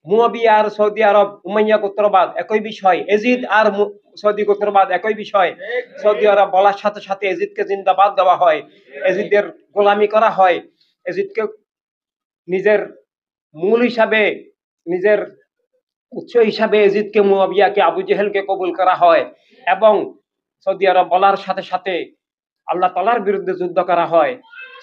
মুয়াবিয়া আর Saudi আরব Umayya গোত্রবাদ একই বিষয়, এজিদ আর Saudi গোত্রবাদ একই বিষয়। সৌদি আরব বলার সাথে সাথে এজিদকে জিন্দাবাদ দেওয়া হয়, এজিদের গোলামি করা হয়, এজিদকে নিজের মূল হিসাবে, নিজের উৎস হিসাবে এজিদকে, মুয়াবিয়াকে, আবু জেহেলকে কবুল করা হয়। এবং সৌদি আরব বলার সাথে সাথে আল্লাহ তাআলার বিরুদ্ধে যুদ্ধ করা হয়।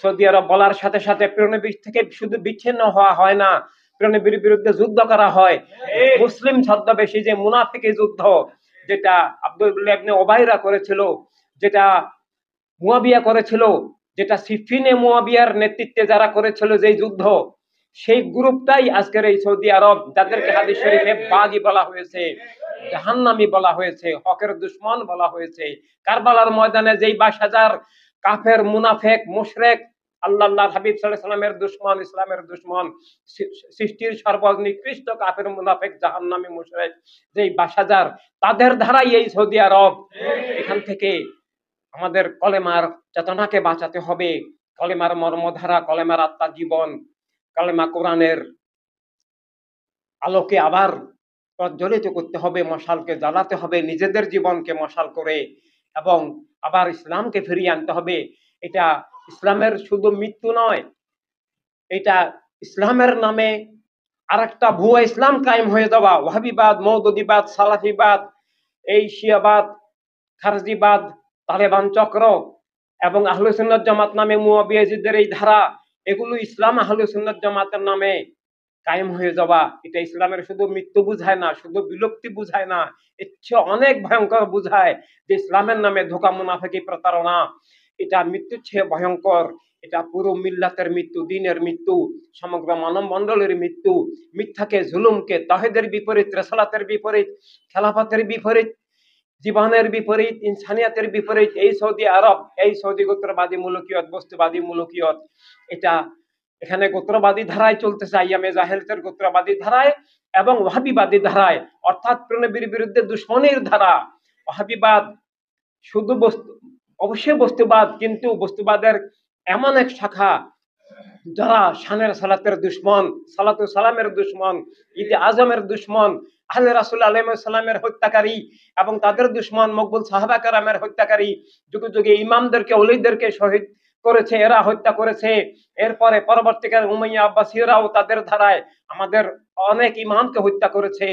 সৌদি আরব বলার সাথে সাথে প্রিয়নবী থেকে শুধু বিচ্ছিন্ন হওয়া হয় না, প্রিয়নবীর বিরুদ্ধে যুদ্ধ করা হয়। মুসলিম ছদ্মবেশী যে মুনাফিকি যুদ্ধ, যেটা আব্দুল্লাহ ইবনে উবাইরা করেছিল, যেটা মুয়াবিয়া করেছিল, যেটা সিফিনে মুয়াবিয়ার নেতৃত্বে যারা করেছিল যেই যুদ্ধ, সেই গ্রুপটাই আজকের এই সৌদি আরব, যাদেরকে হাদিস শরীফে বাগী বলা হয়েছে, জাহান্নামী বলা হয়েছে, হকের দুশমন বলা হয়েছে। কারবালার ময়দানে যেই 22,000 কাফের, মুনাফেক, মুশরিক, আল্লাহর হাবিব সাল্লাল্লাহু আলাইহি ওয়াসাল্লামের দুশমন, ইসলামের দুশমন, সৃষ্টির সর্বনিকৃষ্ট কাফের, মুনাফেক, জাহান্নামী, মুশরিক যেই 22,000, তাদের ধারাই এই সৌদি আরব। এখান থেকে আমাদের কলেমার চেতনাকে বাঁচাতে হবে, কলেমার মর্মধারা, কলেমার আত্মা জীবন, কলেমা কোরআনের আলোকে আবার প্রজ্বলিত করতে হবে, মশালকে জ্বালাতে হবে নিজেদের জীবনকে মশাল করে, এবং আবার ইসলামকে ফিরিয়ে আনতে হবে। এটা ইসলামের শুধু মৃত্যু নয়, এটা ইসলামের নামে আরেকটা ভুয়া ইসলাম কায়েম হয়ে যাওয়া, ওয়াহাবিবাদ, মওদুদিবাদ, সালাফিবাদ, এই শিয়াবাদ, খারজিবাদ, তালেবান চক্র এবং আহলে সুন্নাত জামাত নামে মুয়াবিয়াজিদের এই ধারা, এগুলো ইসলাম আহলে সুন্নাত জামাতের নামে কায়েম হয়ে যাওয়া। এটা ইসলামের শুধু মৃত্যু বুঝায় না, শুধু বিলুপ্তি বুঝায় না, এর চেয়ে অনেক ভয়ঙ্কর বুঝায় যে ইসলামের নামে ধোঁকা, মুনাফিকি, প্রতারণা। এটা মৃত্যুর চেয়ে ভয়ঙ্কর। এটা পুরো মিল্লাতের মৃত্যু, দিনের মৃত্যু, সমগ্র মানব মণ্ডলের মৃত্যু। মিথ্যাকে, জুলুমকে, তাওহীদের বিপরীত, রিসালাতের বিপরীত, খেলাফতের বিপরীত, জীবনের বিপরীত, ইনসানিয়াতের বিপরীত এই সৌদি আরব, এই সৌদি গোত্রবাদী মুলুকিয়ত, বস্তুবাদী মুলুকিয়ত, এটা এখানে গোত্রবাদী ধারায় চলতেছে, আইয়ামে জাহেলিয়াতের গোত্রবাদী ধারায় এবং ওয়াহাবিবাদী ধারায়, অর্থাৎ প্রিয়নবীর বিরুদ্ধে দুশমনির ধারা। ওয়াহাবিবাদ শুধু অবশ্যই বস্তুবাদ, কিন্তু বস্তুবাদের এমন এক শাখা যারা শানের সালাতের দুশমন, সালাতু সালামের দুশমন, ঈদে আজমের দুশমন, আহলে রাসূল আলাইহিস সালামের হত্যাকারী এবং তাদের দুশমন, মকবুল সাহাবা কেরামের হত্যাকারী, যুগে যুগে ইমামদেরকে, ওলীদেরকে শহীদ করেছে, এরা হত্যা করেছে। এরপরে পরবর্তীকালে উমাইয়া আব্বাসীয়রাও তাদের ধারায় আমাদের অনেক ইমামকে হত্যা করেছে।